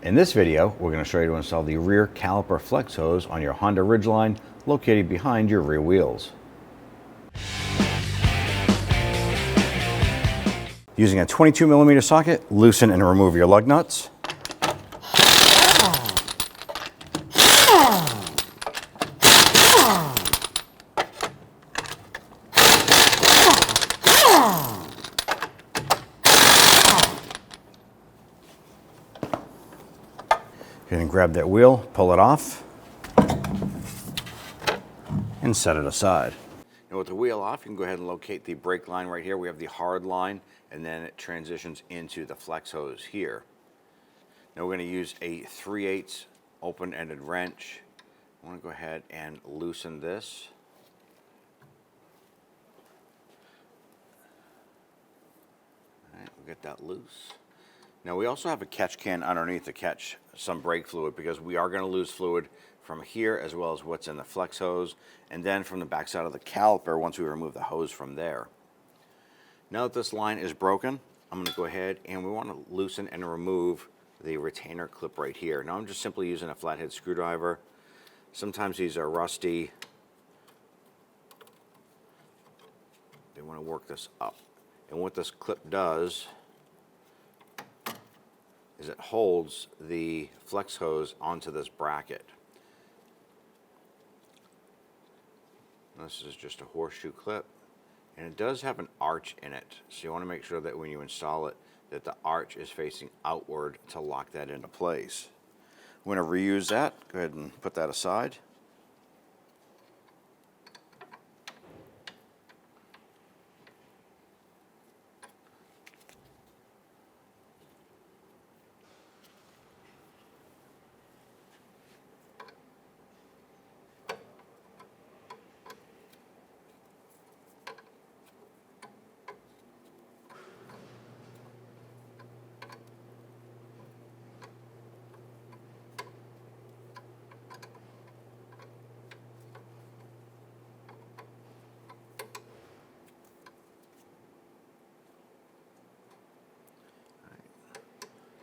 In this video, we're going to show you to install the rear caliper flex hose on your Honda Ridgeline located behind your rear wheels. Using a 22mm socket, loosen and remove your lug nuts. You're going to grab that wheel, pull it off, and set it aside. Now with the wheel off, you can go ahead and locate the brake line right here. We have the hard line, and then it transitions into the flex hose here. Now we're going to use a 3/8 open-ended wrench. I want to go ahead and loosen this. All right, we'll get that loose. Now we also have a catch can underneath to catch some brake fluid, because we are going to lose fluid from here as well as what's in the flex hose, and then from the backside of the caliper once we remove the hose from there. Now that this line is broken, I'm going to go ahead and we want to loosen and remove the retainer clip right here. Now I'm just simply using a flathead screwdriver. Sometimes these are rusty. They want to work this up. And what this clip does is it holds the flex hose onto this bracket. This is just a horseshoe clip, and it does have an arch in it, so you want to make sure that when you install it that the arch is facing outward to lock that into place. I'm going to reuse that. Go ahead and put that aside.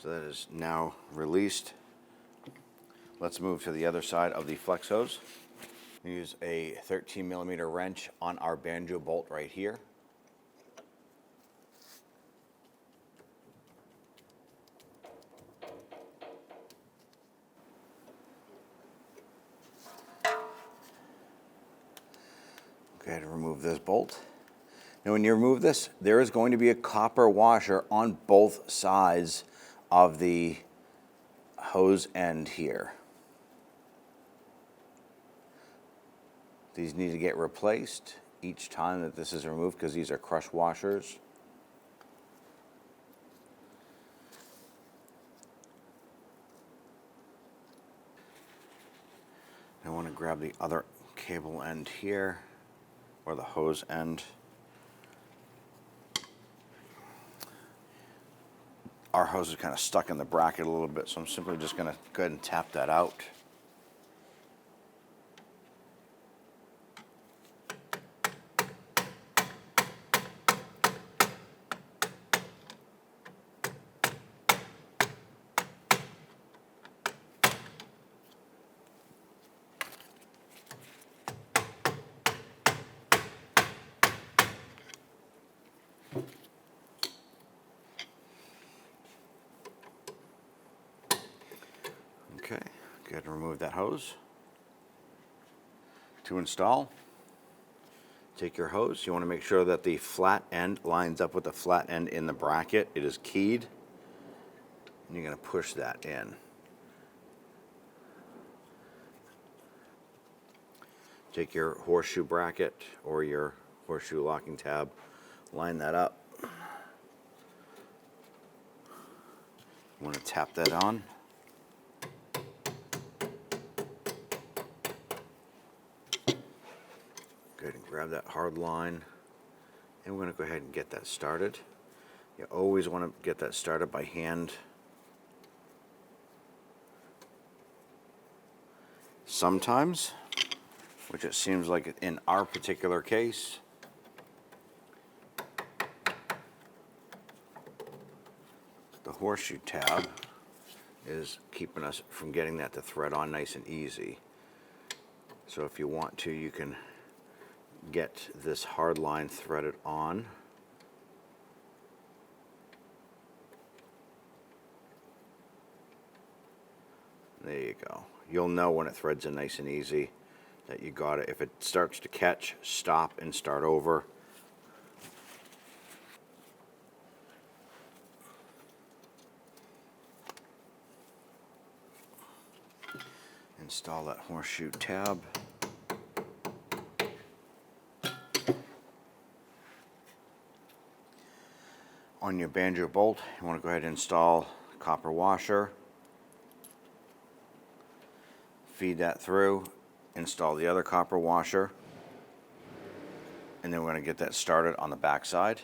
So that is now released. Let's move to the other side of the flex hose. Use a 13mm wrench on our banjo bolt right here. Go ahead and remove this bolt. Now when you remove this, there is going to be a copper washer on both sides of the hose end here. These need to get replaced each time that this is removed, because these are crush washers. I want to grab the other cable end here, or the hose end. Our hose is kind of stuck in the bracket a little bit, so I'm simply just going to go ahead and tap that out. Okay, go ahead and remove that hose. To install, take your hose. You want to make sure that the flat end lines up with the flat end in the bracket. It is keyed. And you're going to push that in. Take your horseshoe bracket or your horseshoe locking tab, line that up. You want to tap that on. Go ahead and grab that hard line, and we're going to go ahead and get that started. You always want to get that started by hand. Sometimes, which it seems like in our particular case, the horseshoe tab is keeping us from getting that to thread on nice and easy. So if you want to, you can get this hard line threaded on. There you go. You'll know when it threads in nice and easy that you got it. If it starts to catch, stop and start over. Install that horseshoe tab. On your banjo bolt, you want to go ahead and install copper washer. Feed that through, install the other copper washer, and then we're going to get that started on the back side.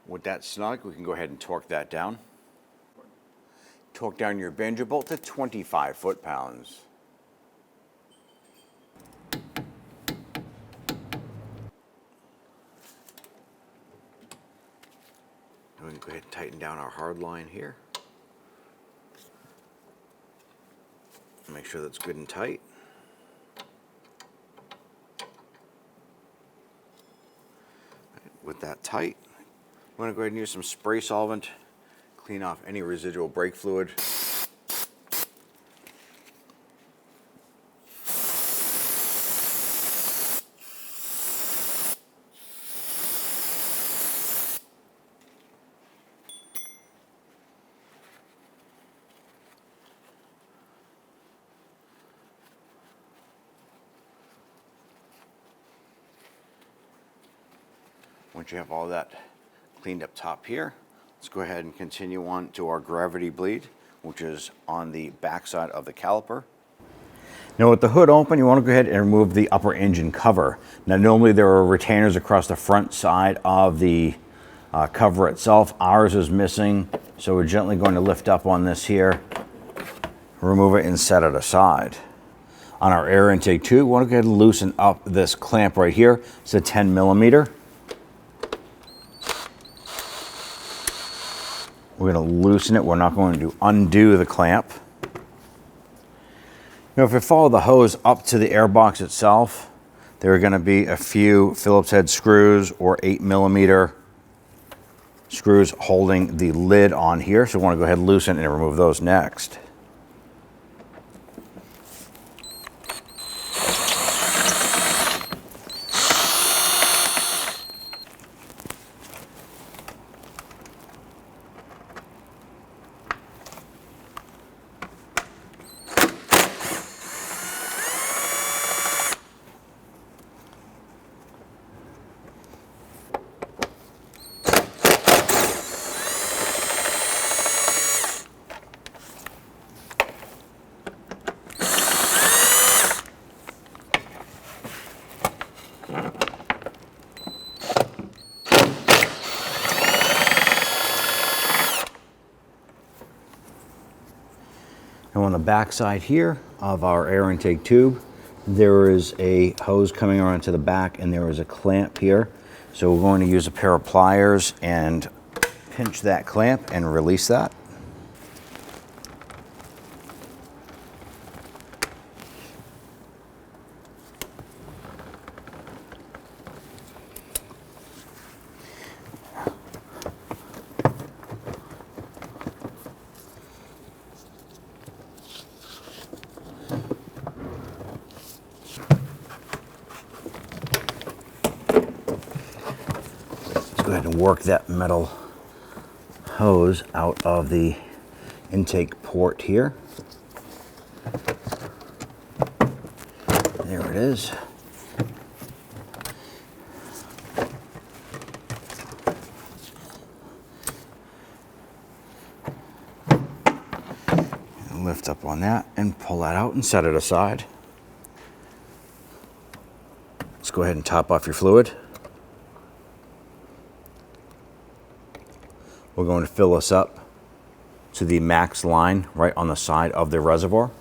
With that snug, we can go ahead and torque that down. Torque down your banjo bolt to 25 foot-pounds. We can go ahead and tighten down our hard line here. Make sure that's good and tight. With that tight, I'm going to go ahead and use some spray solvent, clean off any residual brake fluid. Once you have all that cleaned up top here, let's go ahead and continue on to our gravity bleed, which is on the back side of the caliper. Now with the hood open, you want to go ahead and remove the upper engine cover. Now normally there are retainers across the front side of the cover itself. Ours is missing, so we're gently going to lift up on this here, remove it and set it aside. On our air intake tube, we want to go ahead and loosen up this clamp right here. It's a 10 millimeter. We're going to loosen it. We're not going to undo the clamp. Now, if you follow the hose up to the air box itself, there are going to be a few Phillips head screws or 8 millimeter screws holding the lid on here. So we want to go ahead and loosen and remove those next. And on the back side here of our air intake tube, there is a hose coming around to the back and there is a clamp here. So we're going to use a pair of pliers and pinch that clamp and release that. Go ahead and work that metal hose out of the intake port here. There it is. And lift lift up on that and pull that out and set it aside. Let's go ahead and top off your fluid. We're going to fill this up to the max line right on the side of the reservoir.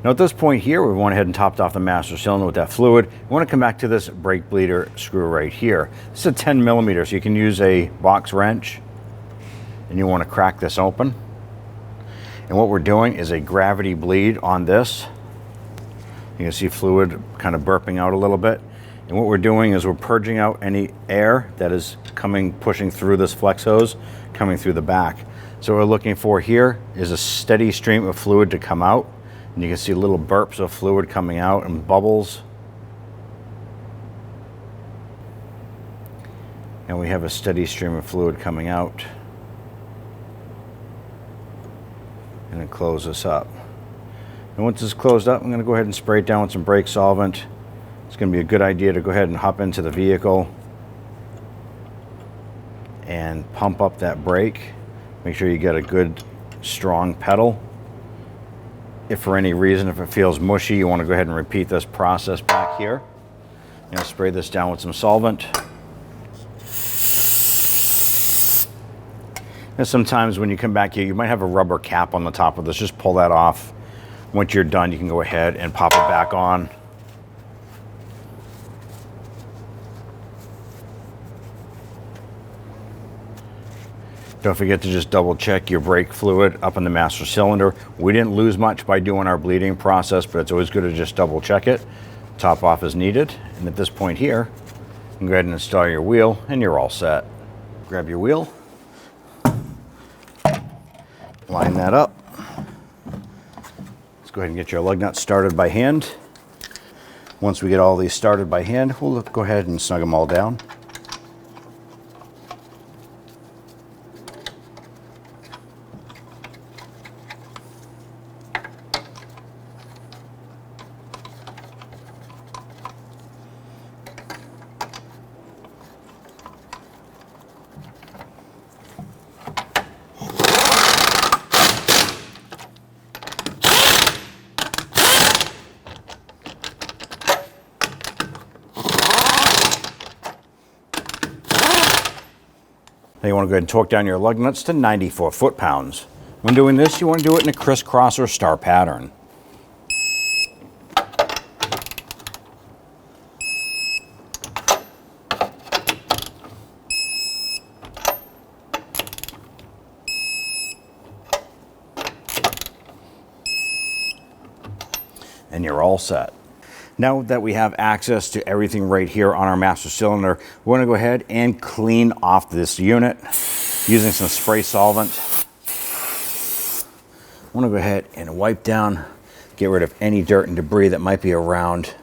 Now at this point here, we went ahead and topped off the master cylinder with that fluid. We want to come back to this brake bleeder screw right here. This is a 10 millimeter, so you can use a box wrench, and you want to crack this open. And what we're doing is a gravity bleed on this. You can see fluid kind of burping out a little bit. And what we're doing is we're purging out any air that is pushing through this flex hose, coming through the back. So what we're looking for here is a steady stream of fluid to come out. And you can see little burps of fluid coming out and bubbles. And we have a steady stream of fluid coming out. And then close this up. And once it's closed up, I'm going to go ahead and spray it down with some brake solvent. It's going to be a good idea to go ahead and hop into the vehicle and pump up that brake. Make sure you get a good strong pedal. If for any reason, if it feels mushy, you want to go ahead and repeat this process back here. I'm going to spray this down with some solvent. And sometimes when you come back here, you might have a rubber cap on the top of this. Just pull that off. Once you're done, you can go ahead and pop it back on. Don't forget to just double check your brake fluid up in the master cylinder. We didn't lose much by doing our bleeding process, but it's always good to just double check it. Top off as needed. And at this point here, you can go ahead and install your wheel and you're all set. Grab your wheel, line that up. Let's go ahead and get your lug nuts started by hand. Once we get all these started by hand, we'll go ahead and snug them all down. Now you want to go ahead and torque down your lug nuts to 94 foot-pounds. When doing this, you want to do it in a crisscross or star pattern. And you're all set. Now that we have access to everything right here on our master cylinder, we're going to go ahead and clean off this unit using some spray solvent. I want to go ahead and wipe down, get rid of any dirt and debris that might be around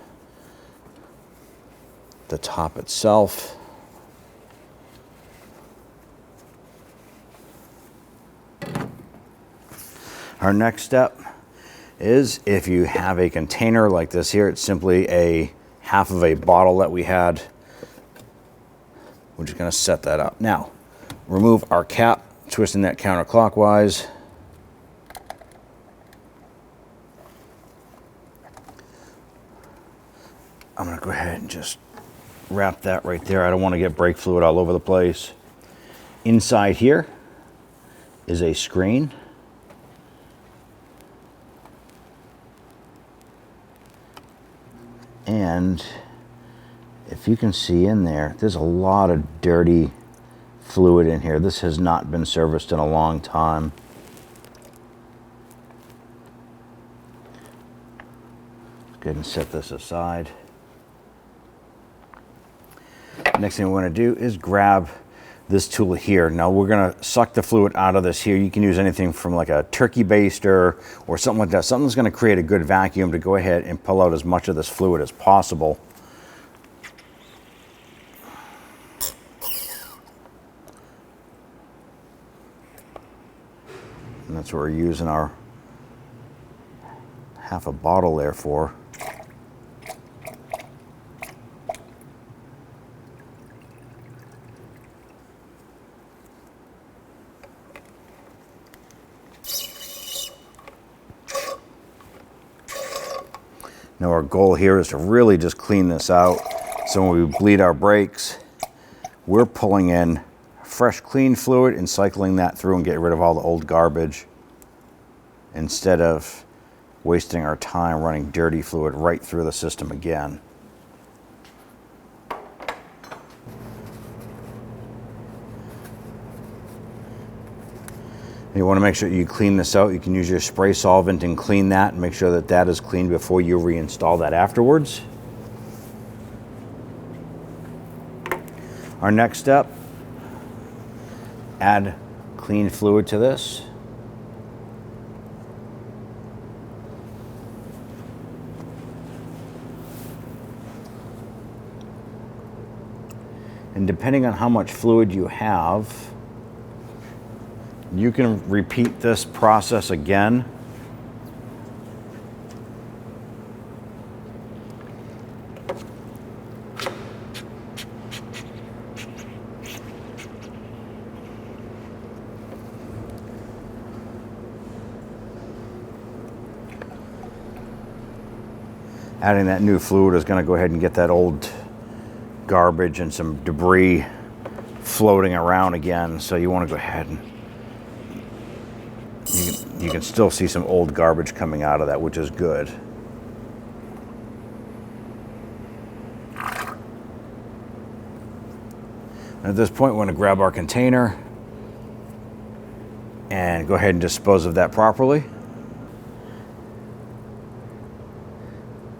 the top itself. Our next step is if you have a container like this here, it's simply a half of a bottle that we had. We're just going to set that up. Now, remove our cap, twisting that counterclockwise. I'm going to go ahead and just wrap that right there. I don't want to get brake fluid all over the place. Inside here is a screen. And if you can see in there, there's a lot of dirty fluid in here. This has not been serviced in a long time. Let's go ahead and set this aside. Next thing we want to do is grab this tool here. Now we're going to suck the fluid out of this here. You can use anything from like a turkey baster or something like that. Something that's going to create a good vacuum to go ahead and pull out as much of this fluid as possible. that's what we're using our half a bottle there for. Now our goal here is to really just clean this out. So when we bleed our brakes, we're pulling in fresh, clean fluid and cycling that through and getting rid of all the old garbage instead of wasting our time running dirty fluid right through the system again. You want to make sure you clean this out. You can use your spray solvent and clean that and make sure that that is clean before you reinstall that afterwards. Our next step, add clean fluid to this. And depending on how much fluid you have, you can repeat this process again. Adding that new fluid is going to go ahead and get that old garbage and some debris floating around again. So you want to go ahead and you can still see some old garbage coming out of that, which is good. At this point, we're going to grab our container and go ahead and dispose of that properly.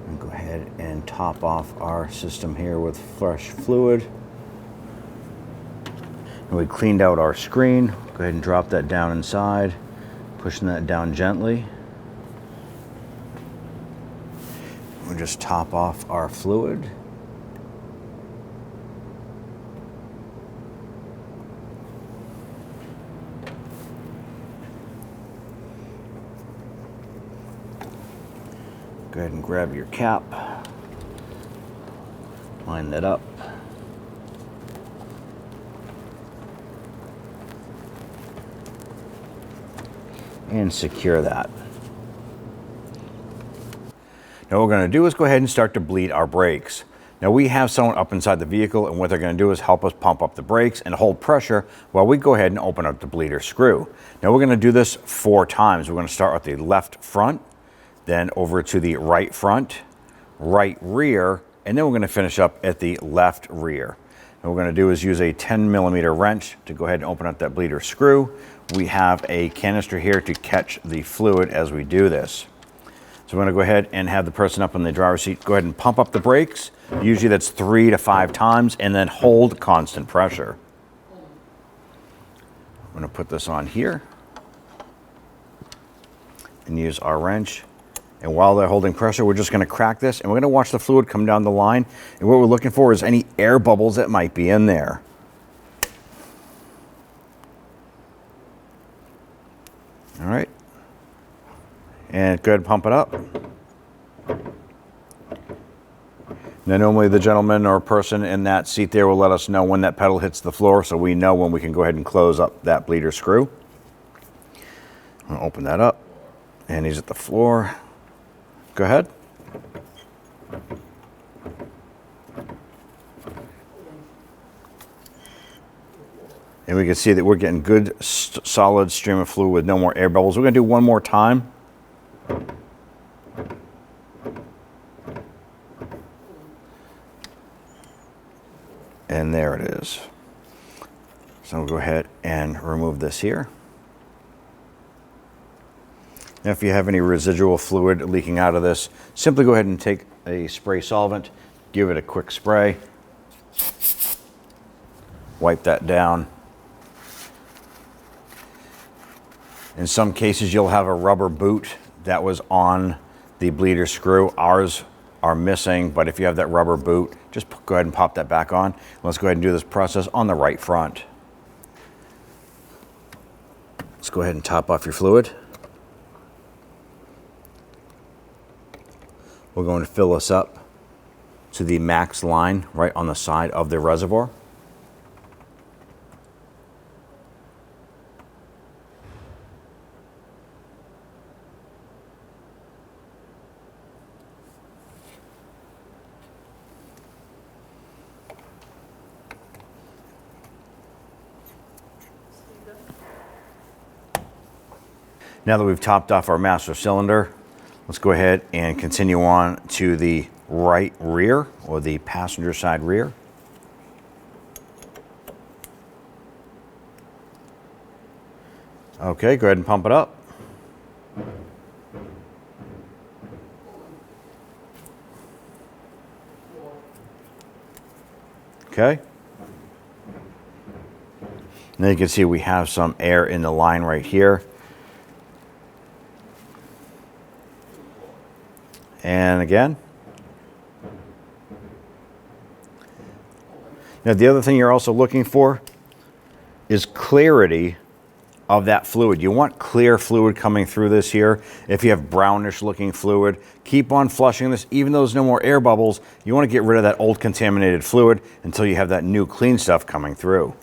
And go ahead and top off our system here with fresh fluid. And we cleaned out our screen. Go ahead and drop that down inside, pushing that down gently. We'll just top off our fluid. Go ahead and grab your cap, line that up. And secure that. Now what we're going to do is go ahead and start to bleed our brakes. Now we have someone up inside the vehicle, and what they're going to do is help us pump up the brakes and hold pressure while we go ahead and open up the bleeder screw. Now we're going to do this 4 times. We're going to start with the left front, then over to the right front, right rear, and then we're going to finish up at the left rear. And what we're going to do is use a 10mm wrench to go ahead and open up that bleeder screw. We have a canister here to catch the fluid as we do this. So we're going to go ahead and have the person up in the driver's seat go ahead and pump up the brakes. Usually that's 3 to 5 times, and then hold constant pressure. I'm going to put this on here and use our wrench. And while they're holding pressure, we're just going to crack this, and we're going to watch the fluid come down the line. And what we're looking for is any air bubbles that might be in there. All right. And go ahead and pump it up. Now normally the gentleman or person in that seat there will let us know when that pedal hits the floor, so we know when we can go ahead and close up that bleeder screw. I'll open that up, and he's at the floor. Go ahead. And we can see that we're getting good solid stream of fluid with no more air bubbles. We're going to do one more time. And there it is. So we'll go ahead and remove this here. Now, if you have any residual fluid leaking out of this, simply go ahead and take a spray solvent, give it a quick spray, wipe that down. In some cases, you'll have a rubber boot that was on the bleeder screw. Ours are missing, but if you have that rubber boot, just go ahead and pop that back on. Let's go ahead and do this process on the right front. Let's go ahead and top off your fluid. We're going to fill this up to the max line right on the side of the reservoir. Now that we've topped off our master cylinder, let's go ahead and continue on to the right rear, or the passenger side rear. Okay, go ahead and pump it up. Okay. Now you can see we have some air in the line right here. And again. Now the other thing you're also looking for is clarity of that fluid. You want clear fluid coming through this here. If you have brownish looking fluid, keep on flushing this. Even though there's no more air bubbles, you want to get rid of that old contaminated fluid until you have that new clean stuff coming through.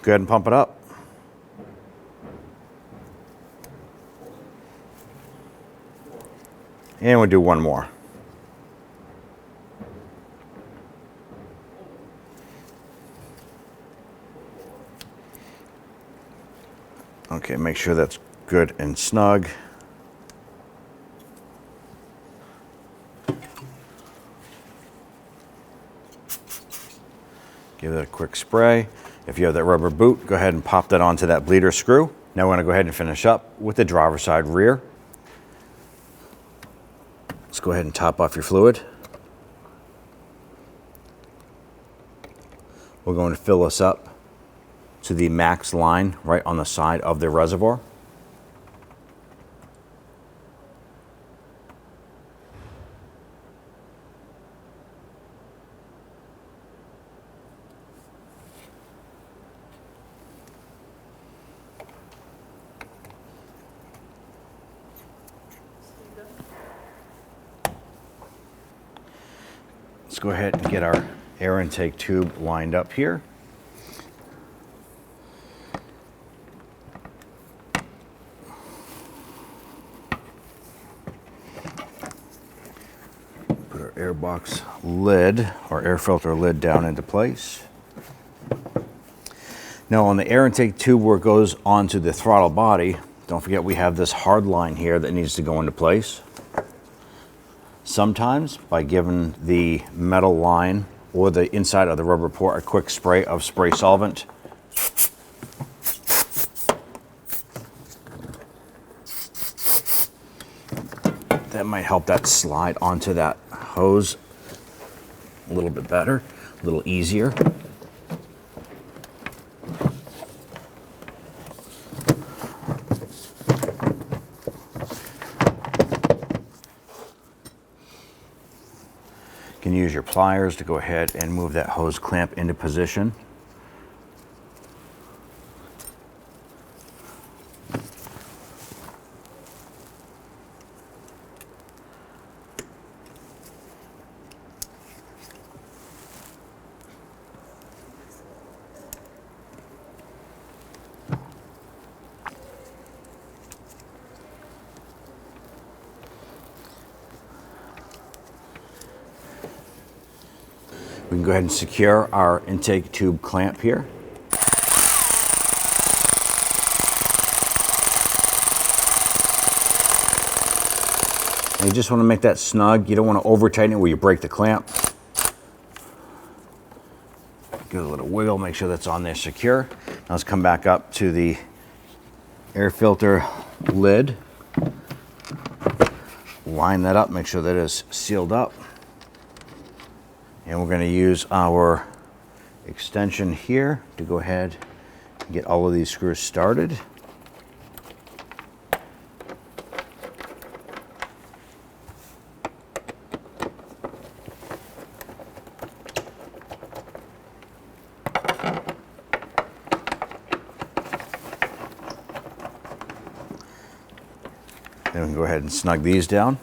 Go ahead and pump it up. And we'll do one more. Okay, make sure that's good and snug. Give it a quick spray. If you have that rubber boot, go ahead and pop that onto that bleeder screw. Now we're going to go ahead and finish up with the driver's side rear. Let's go ahead and top off your fluid. We're going to fill this up to the max line right on the side of the reservoir. Let's go ahead and get our air intake tube lined up here. Put our air box lid, or air filter lid, down into place. Now on the air intake tube where it goes onto the throttle body, don't forget we have this hard line here that needs to go into place. Sometimes by giving the metal line or the inside of the rubber port a quick spray of spray solvent, that might help that slide onto that hose a little bit better, a little easier. You can use your pliers to go ahead and move that hose clamp into position. We can go ahead and secure our intake tube clamp here. And you just want to make that snug. You don't want to over tighten it where you break the clamp. Give it a little wiggle, make sure that's on there secure. Now let's come back up to the air filter lid. Line that up, make sure that is sealed up. And we're going to use our extension here to go ahead and get all of these screws started. can go ahead and snug these down.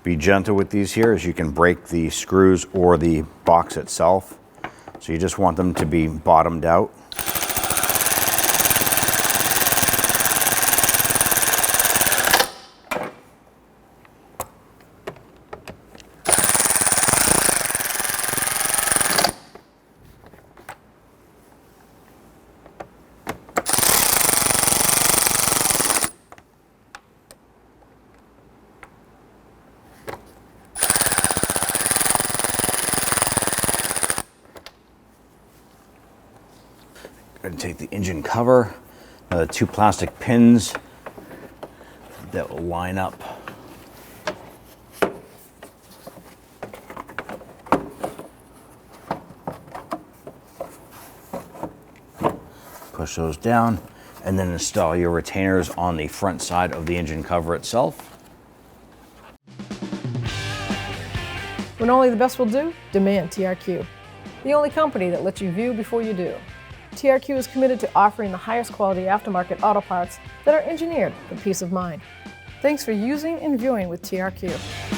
Be gentle with these here, as you can break the screws or the box itself. So you just want them to be bottomed out. Going to take the engine cover, the 2 plastic pins that will line up. Push those down, and then install your retainers on the front side of the engine cover itself. When only the best will do, demand TRQ. The only company that lets you view before you do. TRQ is committed to offering the highest quality aftermarket auto parts that are engineered for peace of mind. Thanks for using and viewing with TRQ.